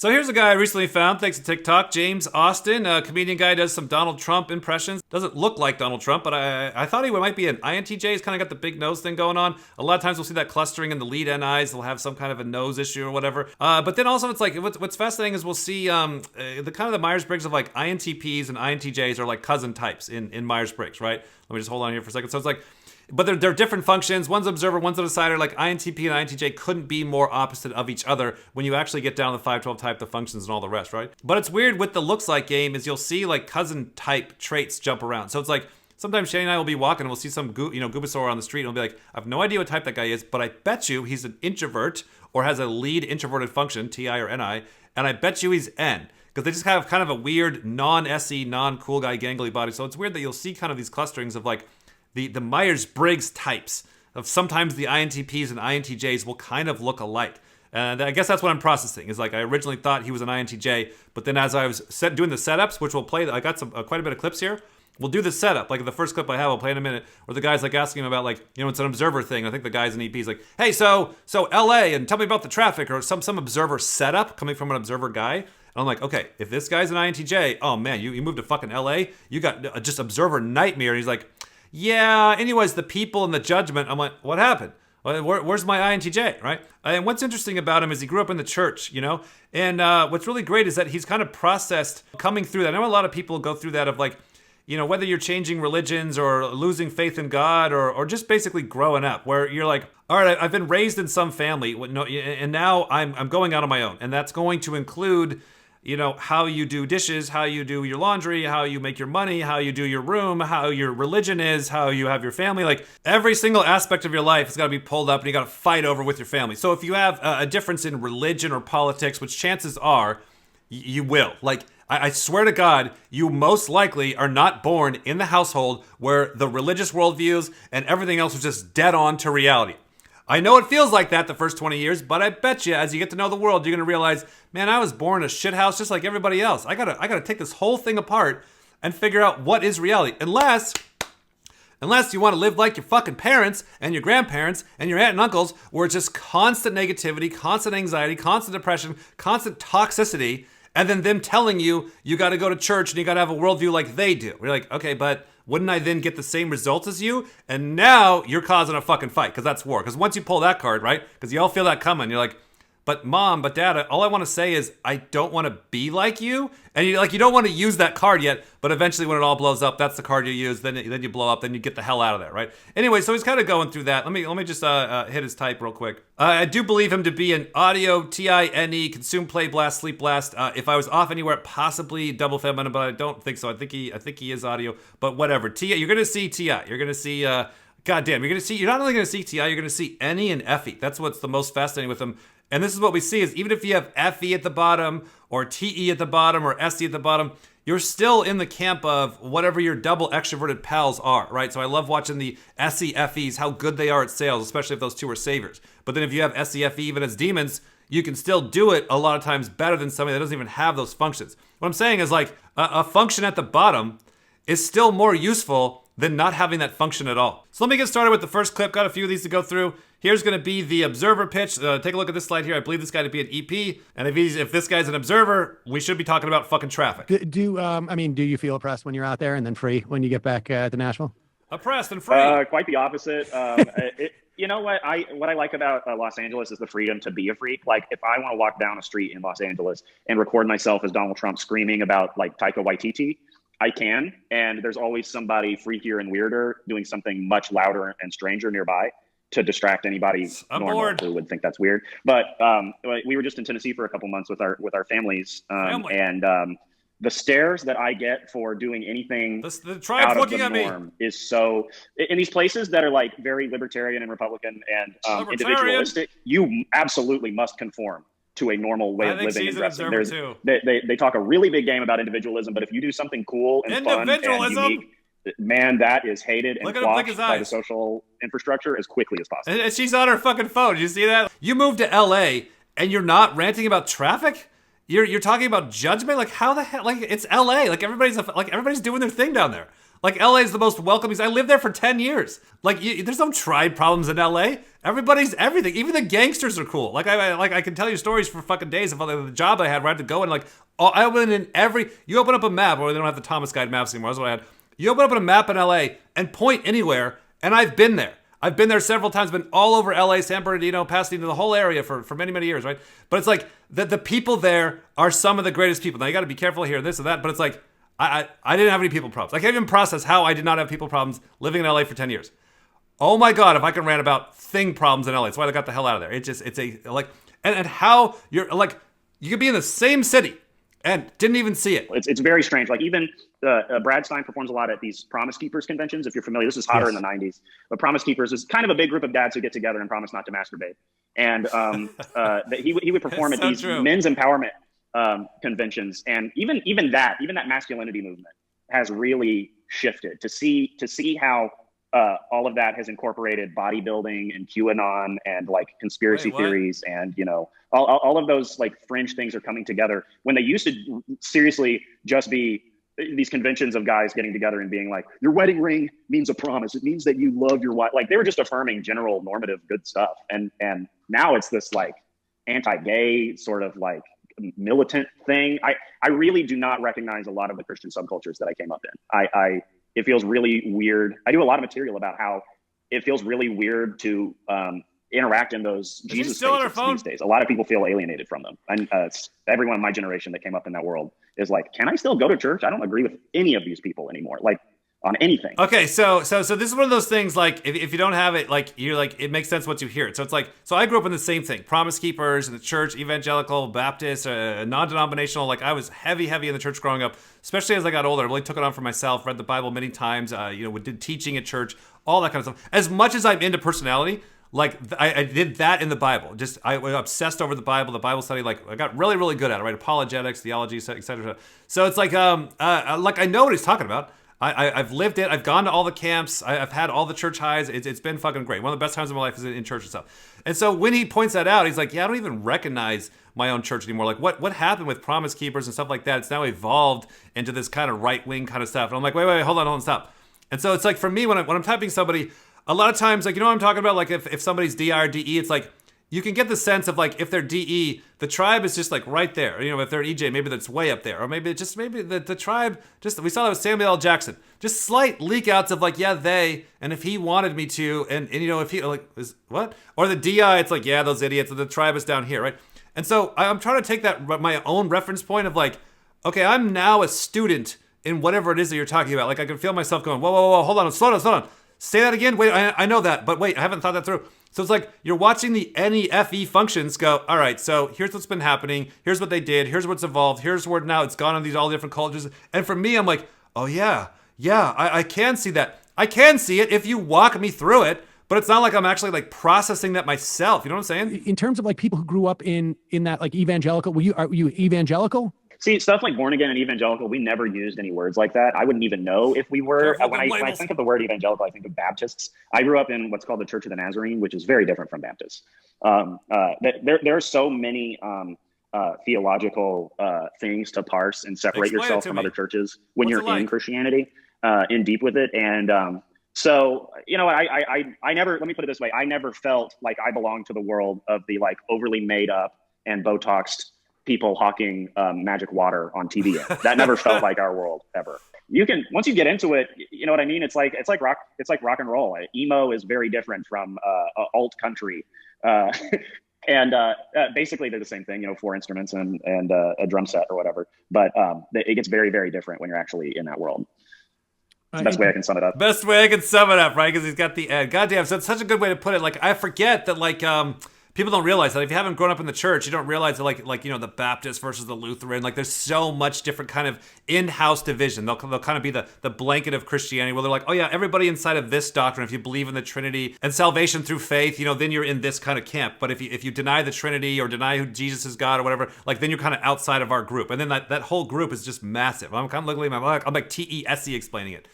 So here's a guy I recently found, thanks to TikTok, James Austin, a comedian guy, does some Donald Trump impressions. Doesn't look like Donald Trump, but I thought he might be an INTJ. He's kind of got the big nose thing going on. A lot of times we'll see that clustering in the lead NIs. They'll have some kind of a nose issue or whatever. But then also it's like, what's fascinating is we'll see the kind of the Myers-Briggs of like INTPs and INTJs are like cousin types in Myers-Briggs, right? Let me just hold on here for a second. So it's like, but they're different functions. One's observer, one's a decider. Like INTP and INTJ couldn't be more opposite of each other when you actually get down to the 512 type, the functions and all the rest, right? But it's weird with the looks like game is you'll see like cousin type traits jump around. So it's like sometimes Shane and I will be walking and we'll see some Goobasaur on the street and we'll be like, I have no idea what type that guy is, but I bet you he's an introvert or has a lead introverted function, TI or NI, and I bet you he's N. Because they just have kind of a weird non-SE, non-cool guy gangly body. So it's weird that you'll see kind of these clusterings of like the Myers-Briggs types of sometimes the INTPs and INTJs will kind of look alike. And I guess that's what I'm processing is like I originally thought he was an INTJ, but then as I was doing the setups, which we'll play, I got quite a bit of clips here. We'll do the setup. Like the first clip I have, I'll play in a minute, where the guy's like asking him about like, it's an observer thing. I think the guy's an EP. He's like, hey, so LA and tell me about the traffic or some observer setup coming from an observer guy. And I'm like, okay, if this guy's an INTJ, oh man, you moved to fucking LA, you got just observer nightmare. And he's like, yeah, anyways, the people and the judgment. I'm like, what happened? Where's my INTJ, right? And what's interesting about him is he grew up in the church, And what's really great is that he's kind of processed coming through that. I know a lot of people go through that of like, whether you're changing religions or losing faith in God or just basically growing up, where you're like, all right, I've been raised in some family, and now I'm going out on my own. And that's going to include how you do dishes, how you do your laundry, how you make your money, how you do your room, how your religion is, how you have your family. Like every single aspect of your life has got to be pulled up and you got to fight over with your family. So if you have a difference in religion or politics, which chances are you will, like I swear to God, you most likely are not born in the household where the religious worldviews and everything else was just dead on to reality. I know it feels like that the first 20 years, but I bet you as you get to know the world, you're going to realize, man, I was born in a shithouse just like everybody else. I gotta take this whole thing apart and figure out what is reality. Unless you want to live like your fucking parents and your grandparents and your aunt and uncles, where it's just constant negativity, constant anxiety, constant depression, constant toxicity, and then them telling you got to go to church and you got to have a worldview like they do. We're like, okay, but wouldn't I then get the same results as you? And now you're causing a fucking fight because that's war. Because once you pull that card, right? Because you all feel that coming. You're like, but mom, but dad, all I want to say is I don't want to be like you. And you don't want to use that card yet, but eventually when it all blows up, that's the card you use. Then you blow up, then you get the hell out of there, right? Anyway, so he's kind of going through that. Let me just hit his type real quick. I do believe him to be an audio TINE, consume, play, blast, sleep, blast. If I was off anywhere, possibly double feminine, but I don't think so. I think he is audio, but whatever. You're gonna see TI. You're gonna see. Goddamn, you're not only gonna see TI, you're gonna see NE and FE. That's what's the most fascinating with him. And this is what we see is even if you have FE at the bottom or TE at the bottom or SE at the bottom, you're still in the camp of whatever your double extroverted pals are, right? So I love watching the SEFEs, how good they are at sales, especially if those two are saviors. But then if you have SEFE even as demons, you can still do it a lot of times better than somebody that doesn't even have those functions. What I'm saying is like a function at the bottom is still more useful than not having that function at all. So let me get started with the first clip. Got a few of these to go through. Here's going to be the observer pitch. Take a look at this slide here. I believe this guy to be an EP. And if this guy's an observer, we should be talking about fucking traffic. Do you feel oppressed when you're out there and then free when you get back to Nashville? Oppressed and free? Quite the opposite. You know what I like about Los Angeles is the freedom to be a freak. Like if I want to walk down a street in Los Angeles and record myself as Donald Trump screaming about like Taika Waititi, I can. And there's always somebody freakier and weirder doing something much louder and stranger nearby to distract anybody normal who would think that's weird. But we were just in Tennessee for a couple months with our families, and the stares that I get for doing anything out of the norm is so in these places that are like very libertarian and Republican and individualistic. You absolutely must conform to a normal way of living and dressing. They talk a really big game about individualism, but if you do something cool and fun and unique, man, that is hated and quashed by the social infrastructure as quickly as possible. And she's on her fucking phone. Did you see that? You moved to LA and you're not ranting about traffic? You're talking about judgment? Like how the hell? Like it's LA. Like everybody's doing their thing down there. Like, LA is the most welcoming. I lived there for 10 years. Like, there's no tribe problems in LA. Everybody's everything. Even the gangsters are cool. Like, I can tell you stories for fucking days of the job I had where I had to go and, like, I went in you open up a map, or they don't have the Thomas Guide maps anymore. That's what I had. You open up a map in LA and point anywhere, and I've been there. I've been there several times, been all over LA, San Bernardino, Pasadena, the whole area for many, many years, right? But it's like the people there are some of the greatest people. Now, you got to be careful here, this or that, but it's like, I didn't have any people problems. I can't even process how I did not have people problems living in LA for 10 years. Oh my God, if I can rant about thing problems in LA. That's why I got the hell out of there. And how you're like, you could be in the same city and didn't even see it. It's very strange. Like, even Brad Stein performs a lot at these Promise Keepers conventions. If you're familiar, this is hotter in the 90s. But Promise Keepers is kind of a big group of dads who get together and promise not to masturbate. And he would perform at these men's empowerment conventions, and even that masculinity movement has really shifted to see how all of that has incorporated bodybuilding and QAnon and like conspiracy theories, and all of those like fringe things are coming together when they used to seriously just be these conventions of guys getting together and being like, your wedding ring means a promise. It means that you love your wife. Like, they were just affirming general normative good stuff. And now it's this like anti-gay sort of like militant thing. I really do not recognize a lot of the Christian subcultures that I came up in. It feels really weird. I do a lot of material about how it feels really weird to interact in those Jesus spaces these days. A lot of people feel alienated from them. And everyone in my generation that came up in that world is like, can I still go to church? I don't agree with any of these people anymore. Like, on anything. Okay, so this is one of those things, like, if you don't have it, like, you're like, it makes sense once you hear it. So it's like, so I grew up in the same thing. Promise Keepers, in the church, evangelical, Baptist, non-denominational. Like, I was heavy in the church growing up, especially as I got older. I really took it on for myself, read the Bible many times, did teaching at church, all that kind of stuff. As much as I'm into personality, like, I did that in the Bible. Just, I was obsessed over the Bible study. Like, I got really, really good at it, right? Apologetics, theology, et cetera. So it's like I know what he's talking about. I've lived it. I've gone to all the camps. I've had all the church highs. It's been fucking great. One of the best times of my life is in church and stuff. And so when he points that out, he's like, yeah, I don't even recognize my own church anymore. Like, what happened with Promise Keepers and stuff like that? It's now evolved into this kind of right-wing kind of stuff. And I'm like, wait, hold on, stop. And so it's like, for me, when I'm typing somebody, a lot of times, like, you know what I'm talking about? Like, if somebody's DI or DE, it's like, you can get the sense of, like, if they're DE, the tribe is just like right there. If they're EJ, maybe that's way up there. Or maybe the tribe, we saw that with Samuel L. Jackson. Just slight leak outs of like, yeah, they, and if he wanted me to, and if he, like, is what? Or the DI, it's like, yeah, those idiots, the tribe is down here, right? And so I'm trying to take that, my own reference point of like, okay, I'm now a student in whatever it is that you're talking about. Like, I can feel myself going, whoa, hold on, slow down. Say that again. Wait, I know that, but wait, I haven't thought that through. So it's like you're watching the NEFE functions go, all right, so here's what's been happening. Here's what they did. Here's what's evolved. Here's where now it's gone on all the different cultures. And for me, I'm like, oh, yeah, I can see that. I can see it if you walk me through it, but it's not like I'm actually like processing that myself. You know what I'm saying? In terms of like people who grew up in that like evangelical, are you evangelical? See, stuff like born again and evangelical, we never used any words like that. I wouldn't even know if we were. When I think of the word evangelical, I think of Baptists. I grew up in what's called the Church of the Nazarene, which is very different from Baptists. There are so many theological things to parse and separate yourself from other churches when you're in Christianity, in deep with it. And so, I never, let me put it this way. I never felt like I belonged to the world of the like overly made up and Botoxed people hawking magic water on TV. That never felt like our world ever. You can, once you get into it, you know what I mean? It's like rock and roll. Emo is very different from alt country. And basically they're the same thing, 4 instruments and a drum set or whatever. But it gets very, very different when you're actually in that world. It's the best way I can sum it up. Best way I can sum it up, right? Because he's got the end. Goddamn, so it's such a good way to put it. Like, I forget that, like, people don't realize that if you haven't grown up in the church, you don't realize that, like the Baptist versus the Lutheran, like, there's so much different kind of in-house division. They'll kind of be the blanket of Christianity where they're like, oh yeah, everybody inside of this doctrine, if you believe in the Trinity and salvation through faith, then you're in this kind of camp. But if you deny the Trinity or deny who Jesus is God or whatever, like, then you're kind of outside of our group. And then that whole group is just massive. I'm kind of looking at I'm like TESE explaining it.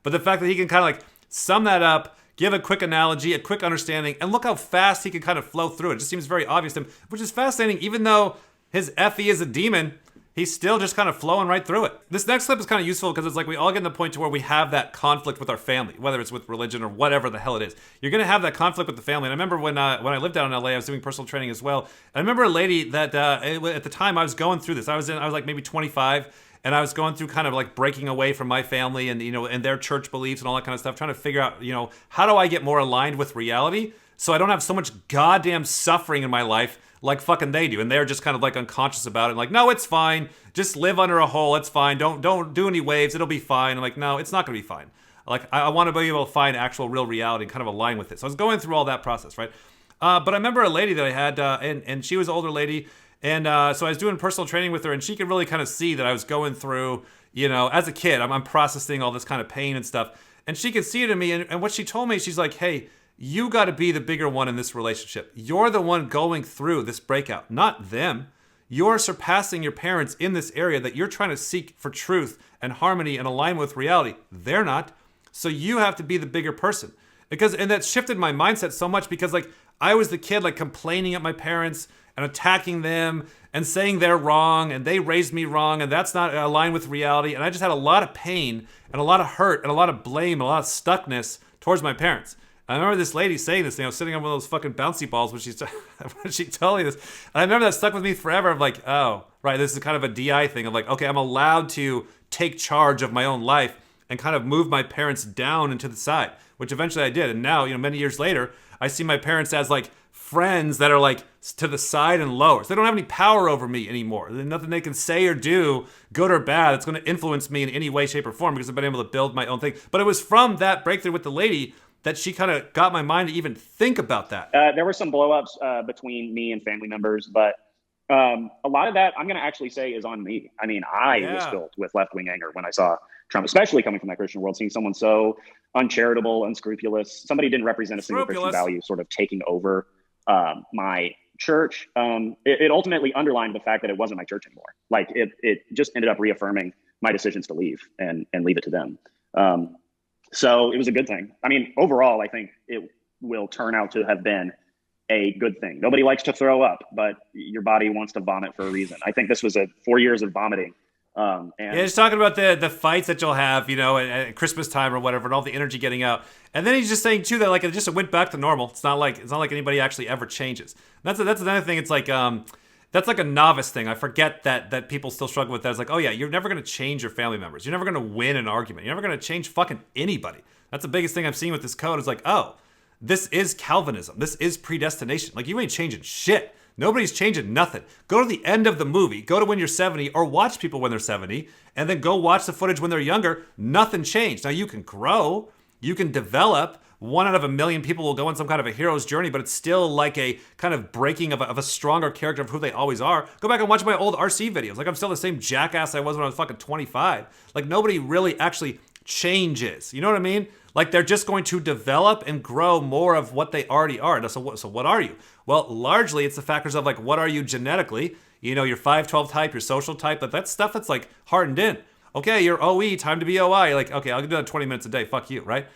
But the fact that he can kind of like sum that up, give a quick analogy, a quick understanding, and look how fast he can kind of flow through it. It just seems very obvious to him, which is fascinating. Even though his FE is a demon, he's still just kind of flowing right through it. This next clip is kind of useful because it's like we all get to the point to where we have that conflict with our family, whether it's with religion or whatever the hell it is. You're going to have that conflict with the family. And I remember when I lived down in LA, I was doing personal training as well. I remember a lady that at the time I was going through this. I was like maybe 25, and I was going through kind of like breaking away from my family and, and their church beliefs and all that kind of stuff, trying to figure out, how do I get more aligned with reality so I don't have so much goddamn suffering in my life like fucking they do. And they're just kind of like unconscious about it. Like, no, it's fine. Just live under a hole. It's fine. Don't do any waves. It'll be fine. I'm like, no, it's not going to be fine. Like, I want to be able to find actual real reality and kind of align with it. So I was going through all that process, right? But I remember a lady that I had, and she was an older lady. And so I was doing personal training with her, and she could really kind of see that I was going through, as a kid, I'm processing all this kind of pain and stuff. And she could see it in me. And what she told me, she's like, hey, you got to be the bigger one in this relationship. You're the one going through this breakout, not them. You're surpassing your parents in this area that you're trying to seek for truth and harmony and alignment with reality. They're not. So you have to be the bigger person. And that shifted my mindset so much because like I was the kid like complaining at my parents and attacking them and saying they're wrong and they raised me wrong and that's not aligned with reality. And I just had a lot of pain and a lot of hurt and a lot of blame and a lot of stuckness towards my parents. I remember this lady saying this, sitting on one of those fucking bouncy balls when she told me this. And I remember that stuck with me forever. I'm like, oh, right, this is kind of a DI thing of like, okay, I'm allowed to take charge of my own life and kind of move my parents down and to the side, which eventually I did. And now, many years later, I see my parents as like friends that are like to the side and lower. So they don't have any power over me anymore. There's nothing they can say or do, good or bad, that's going to influence me in any way, shape, or form because I've been able to build my own thing. But it was from that breakthrough with the lady that she kind of got my mind to even think about that. There were some blow-ups between me and family members, but a lot of that I'm going to actually say is on me. I mean, I was filled with left-wing anger when I saw Trump, especially coming from that Christian world, seeing someone so uncharitable, unscrupulous, somebody didn't represent a single Christian value sort of taking over my church. It ultimately underlined the fact that it wasn't my church anymore. Like it just ended up reaffirming my decisions to leave and leave it to them. So it was a good thing. I mean, overall, I think it will turn out to have been a good thing. Nobody likes to throw up, but your body wants to vomit for a reason. I think this was 4 years of vomiting. And just talking about the fights that you'll have, at Christmas time or whatever, and all the energy getting out. And then he's just saying too that like it just went back to normal. It's not like anybody actually ever changes. That's another thing. It's like that's like a novice thing. I forget that people still struggle with that. It's like, oh yeah, you're never going to change your family members. You're never going to win an argument. You're never going to change fucking anybody. That's the biggest thing I've seen with this code is like, oh, this is Calvinism. This is predestination. Like you ain't changing shit. Nobody's changing nothing. Go to the end of the movie. Go to when you're 70 or watch people when they're 70 and then go watch the footage when they're younger. Nothing changed. Now you can grow. You can develop. 1 out of a million people will go on some kind of a hero's journey, but it's still like a kind of breaking of a stronger character of who they always are. Go back and watch my old RC videos. Like I'm still the same jackass I was when I was fucking 25. Like nobody really actually changes. You know what I mean? Like they're just going to develop and grow more of what they already are. So what are you? Well, largely it's the factors of like, what are you genetically? Your 512 type, your social type, but that's stuff that's like hardened in. Okay, you're OE, time to be OI. Like, okay, I'll do that 20 minutes a day. Fuck you, right?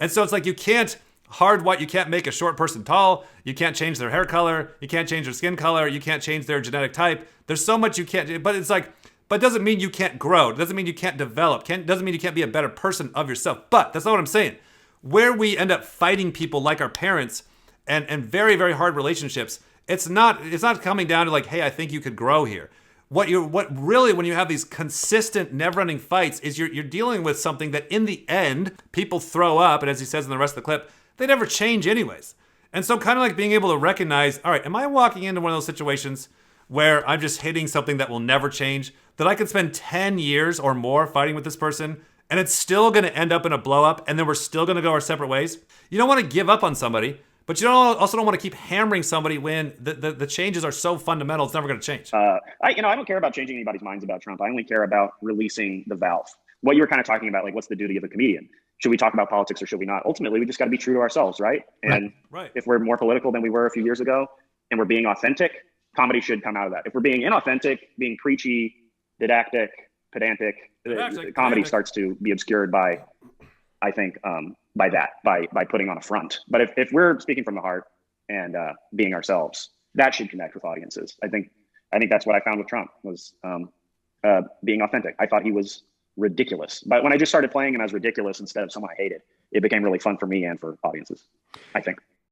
And so it's like you can't you can't make a short person tall. You can't change their hair color. You can't change their skin color. You can't change their genetic type. There's so much you can't do, but it's like, but it doesn't mean you can't grow. It doesn't mean you can't develop. Doesn't mean you can't be a better person of yourself. But that's not what I'm saying. Where we end up fighting people like our parents and very, very hard relationships, it's not coming down to like, hey, I think you could grow here. What really, when you have these consistent, never-ending fights, is you're dealing with something that in the end, people throw up, and as he says in the rest of the clip, they never change anyways. And so kind of like being able to recognize, all right, am I walking into one of those situations where I'm just hitting something that will never change, that I could spend 10 years or more fighting with this person, and it's still going to end up in a blow-up, and then we're still going to go our separate ways? You don't want to give up on somebody, but you also don't want to keep hammering somebody when the changes are so fundamental, it's never going to change. I don't care about changing anybody's minds about Trump. I only care about releasing the valve. What you were kind of talking about, like, what's the duty of a comedian? Should we talk about politics or should we not? Ultimately, we just got to be true to ourselves, right? And right. If we're more political than we were a few years ago and we're being authentic, comedy should come out of that. If we're being inauthentic, being preachy, didactic, pedantic, comedy starts to be obscured by, I think, by putting on a front. But if we're speaking from the heart and being ourselves, that should connect with audiences. I think that's what I found with Trump was being authentic. I thought he was ridiculous. But when I just started playing him as ridiculous instead of someone I hated, it became really fun for me and for audiences, I think.